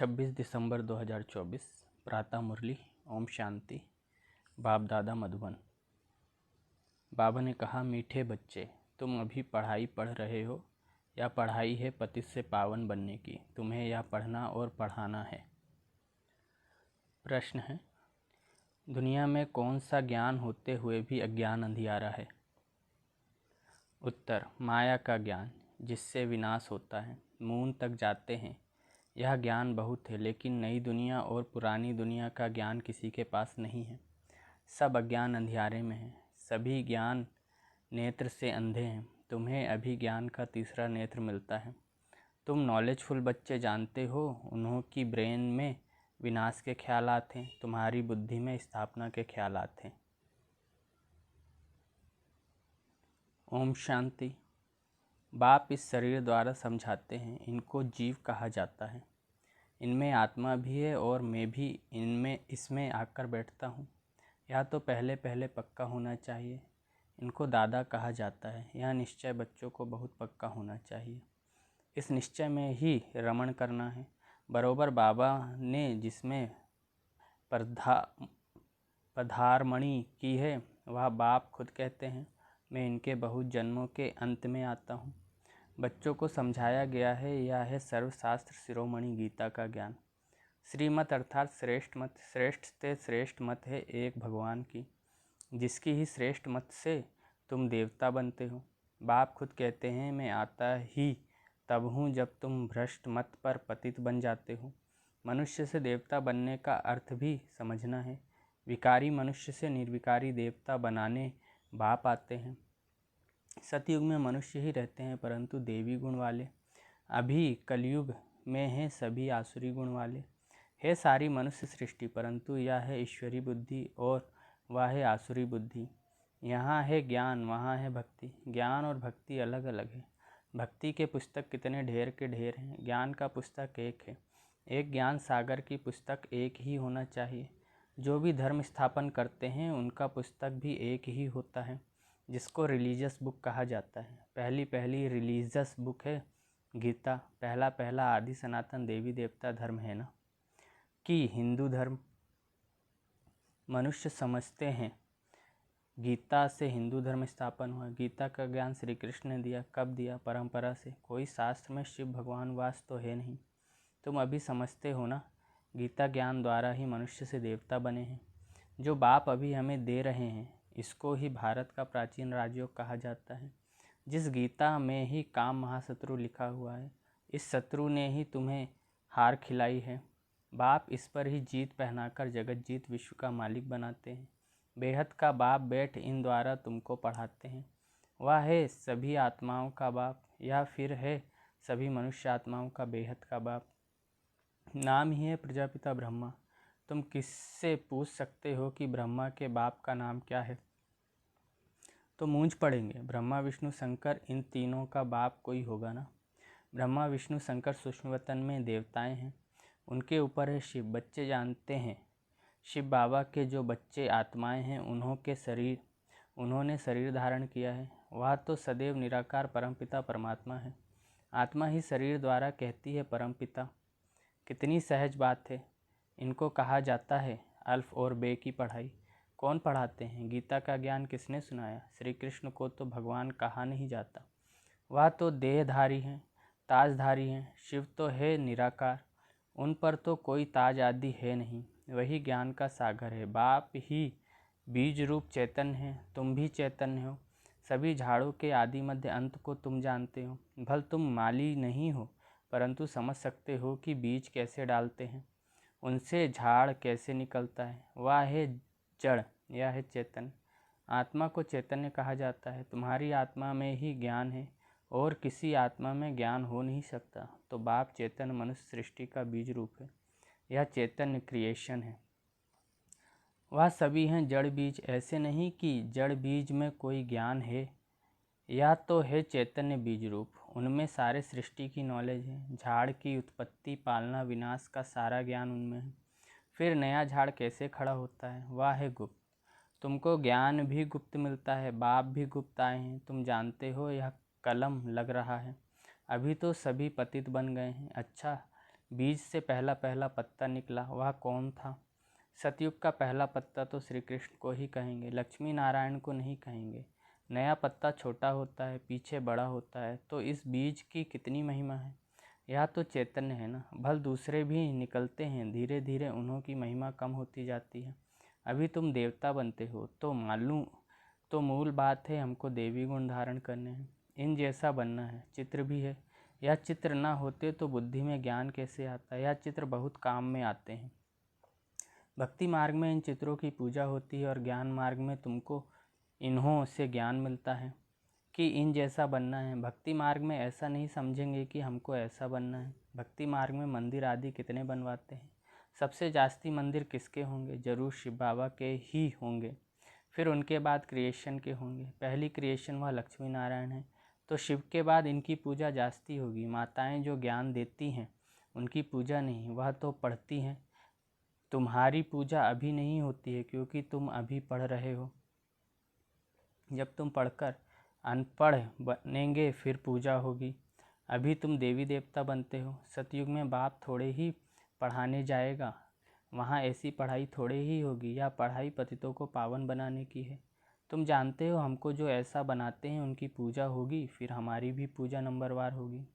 26 दिसंबर 2024 प्रातः मुरली। ओम शांति। बाप दादा मधुबन। बाबा ने कहा, मीठे बच्चे, तुम अभी पढ़ाई पढ़ रहे हो या पढ़ाई है पतित से पावन बनने की? तुम्हें यह पढ़ना और पढ़ाना है। प्रश्न है, दुनिया में कौन सा ज्ञान होते हुए भी अज्ञान अंधियारा है? उत्तर, माया का ज्ञान, जिससे विनाश होता है। मून तक जाते हैं, यह ज्ञान बहुत है, लेकिन नई दुनिया और पुरानी दुनिया का ज्ञान किसी के पास नहीं है। सब अज्ञान अंधियारे में है। सभी ज्ञान नेत्र से अंधे हैं। तुम्हें अभी ज्ञान का तीसरा नेत्र मिलता है। तुम नॉलेजफुल बच्चे जानते हो, उन्हों की ब्रेन में विनाश के ख्यालात हैं, तुम्हारी बुद्धि में स्थापना के ख्यालात हैं। ओम शांति। बाप इस शरीर द्वारा समझाते हैं, इनको जीव कहा जाता है। इनमें आत्मा भी है और मैं भी इसमें आकर बैठता हूँ। यह तो पहले पहले पक्का होना चाहिए। इनको दादा कहा जाता है। यह निश्चय बच्चों को बहुत पक्का होना चाहिए। इस निश्चय में ही रमण करना है। बरोबर बाबा ने जिसमें पधारमणि की है, वह बाप खुद कहते हैं, मैं इनके बहुत जन्मों के अंत में आता हूँ। बच्चों को समझाया गया है, यह है सर्वशास्त्र शिरोमणि गीता का ज्ञान। श्रीमत अर्थात श्रेष्ठ मत, श्रेष्ठ से श्रेष्ठ मत है एक भगवान की, जिसकी ही श्रेष्ठ मत से तुम देवता बनते हो। बाप खुद कहते हैं, मैं आता ही तब हूँ जब तुम भ्रष्ट मत पर पतित बन जाते हो। मनुष्य से देवता बनने का अर्थ भी समझना है। विकारी मनुष्य से निर्विकारी देवता बनाने बाप आते हैं। सतयुग में मनुष्य ही रहते हैं, परंतु देवी गुण वाले। अभी कलयुग में हैं सभी आसुरी गुण वाले। है सारी मनुष्य सृष्टि, परंतु यह है ईश्वरी बुद्धि और वह है आसुरी बुद्धि। यहाँ है ज्ञान, वहाँ है भक्ति। ज्ञान और भक्ति अलग अलग है। भक्ति के पुस्तक कितने ढेर के ढेर हैं, ज्ञान का पुस्तक एक है। एक ज्ञान सागर की पुस्तक एक ही होना चाहिए। जो भी धर्म स्थापन करते हैं, उनका पुस्तक भी एक ही होता है, जिसको रिलीजियस बुक कहा जाता है। पहली रिलीजियस बुक है गीता। पहला आदि सनातन देवी देवता धर्म है ना, कि हिंदू धर्म। मनुष्य समझते हैं गीता से हिंदू धर्म स्थापन हुआ। गीता का ज्ञान श्री कृष्ण ने दिया। कब दिया? परंपरा से। कोई शास्त्र में शिव भगवान वास तो है नहीं। तुम अभी समझते हो ना, गीता ज्ञान द्वारा ही मनुष्य से देवता बने हैं। जो बाप अभी हमें दे रहे हैं, इसको ही भारत का प्राचीन राजयोग कहा जाता है। जिस गीता में ही काम महाशत्रु लिखा हुआ है, इस शत्रु ने ही तुम्हें हार खिलाई है। बाप इस पर ही जीत पहनाकर जगत जीत विश्व का मालिक बनाते हैं। बेहद का बाप बैठ इन द्वारा तुमको पढ़ाते हैं। वह है सभी आत्माओं का बाप, या फिर है सभी मनुष्य आत्माओं का बेहद का बाप। नाम ही है प्रजापिता ब्रह्मा। तुम किससे पूछ सकते हो कि ब्रह्मा के बाप का नाम क्या है? तो मूंझ पड़ेंगे। ब्रह्मा विष्णु शंकर, इन तीनों का बाप कोई होगा ना। ब्रह्मा विष्णु शंकर सूक्ष्मवतन में देवताएं हैं, उनके ऊपर है शिव। बच्चे जानते हैं, शिव बाबा के जो बच्चे आत्माएं हैं, उन्होंने शरीर धारण किया है। वह तो सदैव निराकार परमपिता परमात्मा है। आत्मा ही शरीर द्वारा कहती है परमपिता। कितनी सहज बात है। इनको कहा जाता है अल्फ और बे की पढ़ाई। कौन पढ़ाते हैं? गीता का ज्ञान किसने सुनाया? श्री कृष्ण को तो भगवान कहा नहीं जाता। वह तो देहधारी हैं, ताजधारी हैं। शिव तो है निराकार, उन पर तो कोई ताज आदि है नहीं। वही ज्ञान का सागर है। बाप ही बीज रूप चैतन्य है। तुम भी चैतन्य हो। सभी झाड़ों के आदि मध्य अंत को तुम जानते हो। भल तुम माली नहीं हो, परंतु समझ सकते हो कि बीज कैसे डालते हैं, उनसे झाड़ कैसे निकलता है। वह है जड़, यह है चैतन्य। आत्मा को चैतन्य कहा जाता है। तुम्हारी आत्मा में ही ज्ञान है और किसी आत्मा में ज्ञान हो नहीं सकता। तो बाप चैतन्य मनुष्य सृष्टि का बीज रूप है। यह चैतन्य क्रिएशन है। वह सभी हैं जड़ बीज। ऐसे नहीं कि जड़ बीज में कोई ज्ञान है, या तो है चैतन्य बीज रूप। उनमें सारे सृष्टि की नॉलेज है। झाड़ की उत्पत्ति, पालना, विनाश का सारा ज्ञान उनमें है। फिर नया झाड़ कैसे खड़ा होता है, वह है गुप्त। तुमको ज्ञान भी गुप्त मिलता है। बाप भी गुप्त आए हैं। तुम जानते हो यह कलम लग रहा है। अभी तो सभी पतित बन गए हैं। अच्छा, बीज से पहला पहला पत्ता निकला, वह कौन था? सतयुग का पहला पत्ता तो श्री कृष्ण को ही कहेंगे, लक्ष्मी नारायण को नहीं कहेंगे। नया पत्ता छोटा होता है, पीछे बड़ा होता है, तो इस बीज की कितनी महिमा है। यह तो चैतन्य है ना। भल दूसरे भी निकलते हैं, धीरे धीरे उन्हों की महिमा कम होती जाती है। अभी तुम देवता बनते हो तो मालूम, तो मूल बात है हमको देवी गुण धारण करने हैं, इन जैसा बनना है। चित्र भी है, यह चित्र ना होते तो बुद्धि में ज्ञान कैसे आता। यह चित्र बहुत काम में आते हैं। भक्ति मार्ग में इन चित्रों की पूजा होती है और ज्ञान मार्ग में तुमको इन्हों से ज्ञान मिलता है कि इन जैसा बनना है। भक्ति मार्ग में ऐसा नहीं समझेंगे कि हमको ऐसा बनना है। भक्ति मार्ग में मंदिर आदि कितने बनवाते हैं। सबसे जास्ती मंदिर किसके होंगे? जरूर शिव बाबा के ही होंगे। फिर उनके बाद क्रिएशन के होंगे। पहली क्रिएशन वह लक्ष्मी नारायण है, तो शिव के बाद इनकी पूजा जास्ती होगी। माताएं जो ज्ञान देती हैं उनकी पूजा नहीं, वह तो पढ़ती हैं। तुम्हारी पूजा अभी नहीं होती है क्योंकि तुम अभी पढ़ रहे हो। जब तुम पढ़कर अनपढ़ बनेंगे फिर पूजा होगी। अभी तुम देवी देवता बनते हो। सतयुग में बाप थोड़े ही पढ़ाने जाएगा, वहाँ ऐसी पढ़ाई थोड़े ही होगी। यह पढ़ाई पतितों को पावन बनाने की है। तुम जानते हो हमको जो ऐसा बनाते हैं उनकी पूजा होगी, फिर हमारी भी पूजा नंबरवार होगी।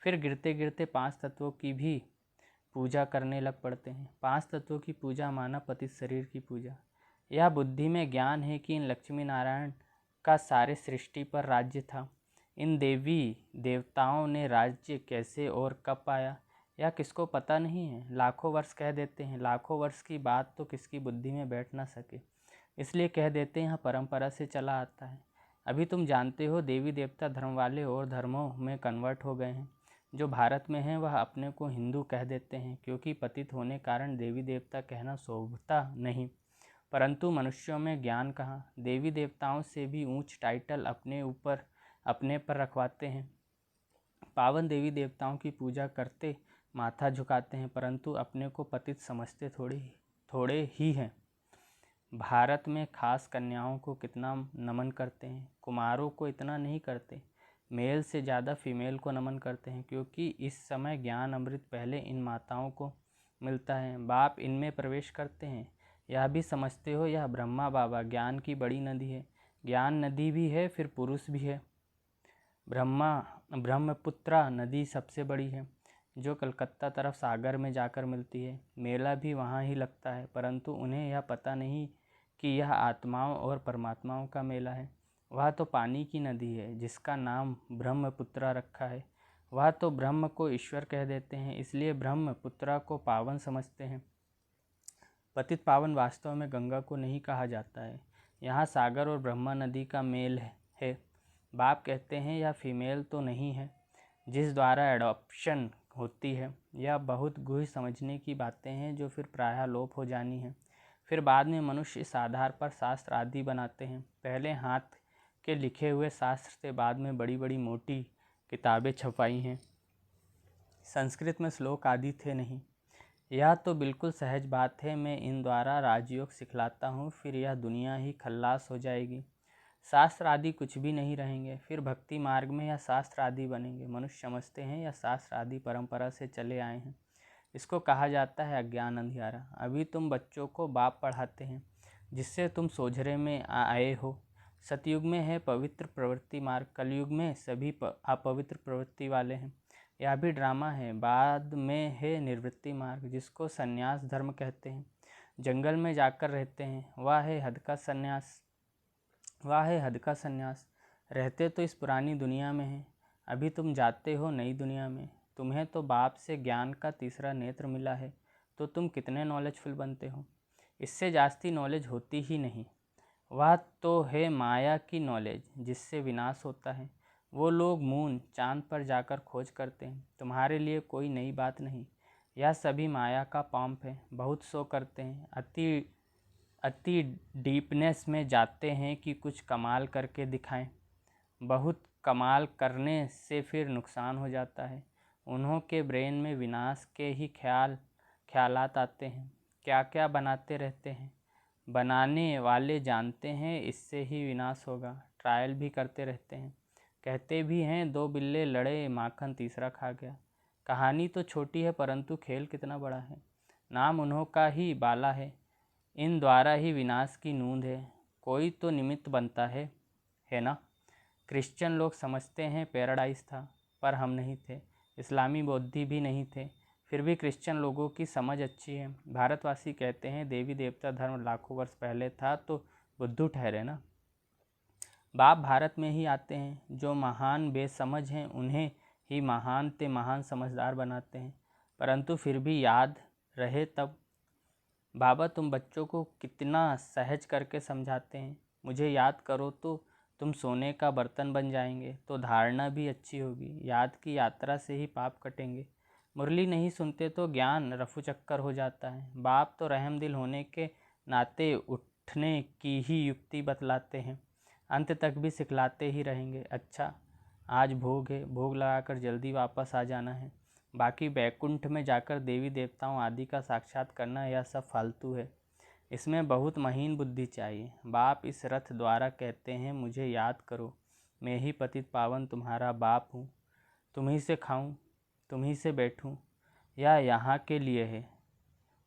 फिर गिरते गिरते 5 तत्वों की भी पूजा करने लग पड़ते हैं। 5 तत्वों की पूजा माना पतित शरीर की पूजा। यह बुद्धि में ज्ञान है कि इन लक्ष्मी नारायण का सारे सृष्टि पर राज्य था। इन देवी देवताओं ने राज्य कैसे और कब पाया यह किसको पता नहीं है। लाखों वर्ष कह देते हैं, लाखों वर्ष की बात तो किसकी बुद्धि में बैठ ना सके, इसलिए कह देते हैं यह परंपरा से चला आता है। अभी तुम जानते हो देवी देवता धर्म वाले और धर्मों में कन्वर्ट हो गए हैं। जो भारत में हैं वह अपने को हिंदू कह देते हैं क्योंकि पतित होने कारण देवी देवता कहना शोभता नहीं। परंतु मनुष्यों में ज्ञान कहाँ। देवी देवताओं से भी ऊंच टाइटल अपने पर रखवाते हैं। पावन देवी देवताओं की पूजा करते माथा झुकाते हैं, परंतु अपने को पतित समझते थोड़े ही हैं। भारत में खास कन्याओं को कितना नमन करते हैं, कुमारों को इतना नहीं करते। मेल से ज़्यादा फीमेल को नमन करते हैं क्योंकि इस समय ज्ञान अमृत पहले इन माताओं को मिलता है। बाप इनमें प्रवेश करते हैं। यह भी समझते हो यह ब्रह्मा बाबा ज्ञान की बड़ी नदी है। ज्ञान नदी भी है, फिर पुरुष भी है। ब्रह्मपुत्रा नदी सबसे बड़ी है जो कलकत्ता तरफ सागर में जाकर मिलती है। मेला भी वहाँ ही लगता है, परंतु उन्हें यह पता नहीं कि यह आत्माओं और परमात्माओं का मेला है। वह तो पानी की नदी है जिसका नाम ब्रह्मपुत्रा रखा है। वह तो ब्रह्म को ईश्वर कह देते हैं, इसलिए ब्रह्मपुत्रा को पावन समझते हैं। पतित पावन वास्तव में गंगा को नहीं कहा जाता है। यहाँ सागर और ब्रह्मा नदी का मेल है। बाप कहते हैं यह फीमेल तो नहीं है जिस द्वारा एडॉप्शन होती है। यह बहुत गूढ़ समझने की बातें हैं जो फिर प्रायः लोप हो जानी है। फिर बाद में मनुष्य इस आधार पर शास्त्र आदि बनाते हैं। पहले हाथ के लिखे हुए शास्त्र से बाद में बड़ी बड़ी मोटी किताबें छपवाई हैं। संस्कृत में श्लोक आदि थे नहीं। यह तो बिल्कुल सहज बात है। मैं इन द्वारा राजयोग सिखलाता हूँ, फिर यह दुनिया ही खल्लास हो जाएगी। शास्त्र आदि कुछ भी नहीं रहेंगे। फिर भक्ति मार्ग में यह शास्त्र आदि बनेंगे। मनुष्य समझते हैं यह शास्त्र आदि परंपरा से चले आए हैं। इसको कहा जाता है अज्ञान अंधियारा। अभी तुम बच्चों को बाप पढ़ाते हैं जिससे तुम सोझरे में आए हो। सतयुग में है पवित्र प्रवृत्ति मार्ग, कलयुग में सभी अपवित्र प्रवृत्ति वाले हैं। यह भी ड्रामा है। बाद में है निवृत्ति मार्ग जिसको संन्यास धर्म कहते हैं। जंगल में जाकर रहते हैं, वह है हद का संन्यास। रहते तो इस पुरानी दुनिया में हैं, अभी तुम जाते हो नई दुनिया में। तुम्हें तो बाप से ज्ञान का तीसरा नेत्र मिला है, तो तुम कितने नॉलेजफुल बनते हो। इससे जास्ती नॉलेज होती ही नहीं। वह तो है माया की नॉलेज जिससे विनाश होता है। वो लोग मून चांद पर जाकर खोज करते हैं। तुम्हारे लिए कोई नई बात नहीं। यह सभी माया का पंप है। बहुत शो करते हैं, अति डीपनेस में जाते हैं कि कुछ कमाल करके दिखाएं। बहुत कमाल करने से फिर नुकसान हो जाता है। उन्हों के ब्रेन में विनाश के ही ख्यालात आते हैं। क्या क्या बनाते रहते हैं। बनाने वाले जानते हैं इससे ही विनाश होगा। ट्रायल भी करते रहते हैं। कहते भी हैं 2 बिल्ले लड़े माखन तीसरा खा गया। कहानी तो छोटी है परंतु खेल कितना बड़ा है। नाम उन्हों का ही बाला है, इन द्वारा ही विनाश की नूंद है। कोई तो निमित्त बनता है ना। क्रिश्चियन लोग समझते हैं पैराडाइज था, पर हम नहीं थे। इस्लामी बौद्धि भी नहीं थे, फिर भी क्रिश्चियन लोगों की समझ अच्छी है। भारतवासी कहते हैं देवी देवता धर्म लाखों वर्ष पहले था, तो बुद्धू ठहरे ना। बाप भारत में ही आते हैं, जो महान बेसमझ हैं उन्हें ही महान ते महान समझदार बनाते हैं, परंतु फिर भी याद रहे तब। बाबा तुम बच्चों को कितना सहज करके समझाते हैं। मुझे याद करो तो तुम सोने का बर्तन बन जाएंगे, तो धारणा भी अच्छी होगी। याद की यात्रा से ही पाप कटेंगे। मुरली नहीं सुनते तो ज्ञान रफू चक्कर हो जाता है। बाप तो रहमदिल होने के नाते उठने की ही युक्ति बतलाते हैं, अंत तक भी सिखलाते ही रहेंगे। अच्छा, आज भोग है, भोग लगाकर जल्दी वापस आ जाना है। बाकी बैकुंठ में जाकर देवी देवताओं आदि का साक्षात करना, यह सब फालतू है। इसमें बहुत महीन बुद्धि चाहिए। बाप इस रथ द्वारा कहते हैं मुझे याद करो, मैं ही पतित पावन तुम्हारा बाप हूँ। तुम्ही से खाऊं, तुम्ही से बैठूं, या यहाँ के लिए है,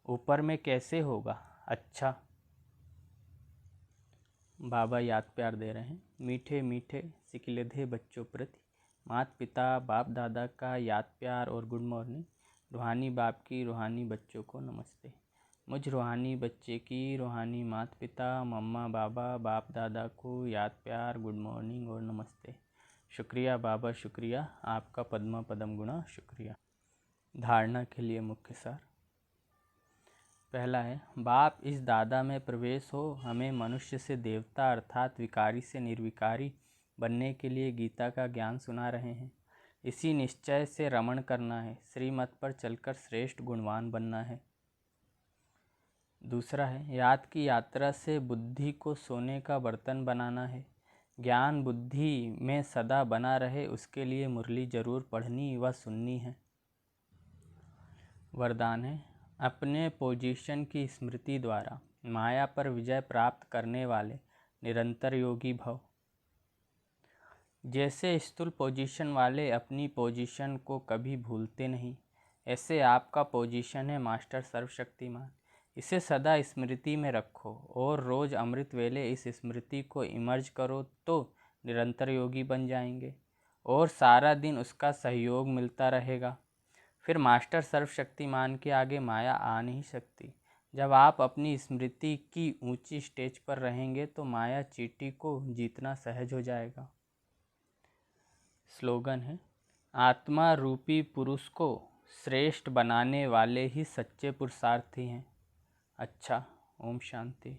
ऊपर में कैसे होगा। अच्छा, बाबा याद प्यार दे रहे हैं। मीठे मीठे सिकिलधे बच्चों प्रति माता पिता बाप दादा का याद प्यार और गुड मॉर्निंग। रूहानी बाप की रूहानी बच्चों को नमस्ते। मुझ रूहानी बच्चे की रूहानी माता पिता मम्मा बाबा बाप दादा को याद प्यार गुड मॉर्निंग और नमस्ते। शुक्रिया बाबा, शुक्रिया आपका पद्मा पदम गुणा, शुक्रिया। धारणा के लिए मुख्य सार। पहला है, बाप इस दादा में प्रवेश हो हमें मनुष्य से देवता अर्थात विकारी से निर्विकारी बनने के लिए गीता का ज्ञान सुना रहे हैं। इसी निश्चय से रमण करना है, श्रीमत पर चलकर श्रेष्ठ गुणवान बनना है। दूसरा है, याद की यात्रा से बुद्धि को सोने का बर्तन बनाना है। ज्ञान बुद्धि में सदा बना रहे उसके लिए मुरली जरूर पढ़नी व सुननी है। वरदान है, अपने पोजीशन की स्मृति द्वारा माया पर विजय प्राप्त करने वाले निरंतर योगी भव। जैसे स्थूल पोजीशन वाले अपनी पोजीशन को कभी भूलते नहीं, ऐसे आपका पोजीशन है मास्टर सर्वशक्तिमान। इसे सदा स्मृति में रखो और रोज़ अमृत वेले इस स्मृति को इमर्ज करो तो निरंतर योगी बन जाएंगे और सारा दिन उसका सहयोग मिलता रहेगा। फिर मास्टर सर्वशक्तिमान के आगे माया आ नहीं सकती। जब आप अपनी स्मृति की ऊंची स्टेज पर रहेंगे तो माया चींटी को जीतना सहज हो जाएगा। स्लोगन है, आत्मा रूपी पुरुष को श्रेष्ठ बनाने वाले ही सच्चे पुरुषार्थी हैं। अच्छा, ओम शांति।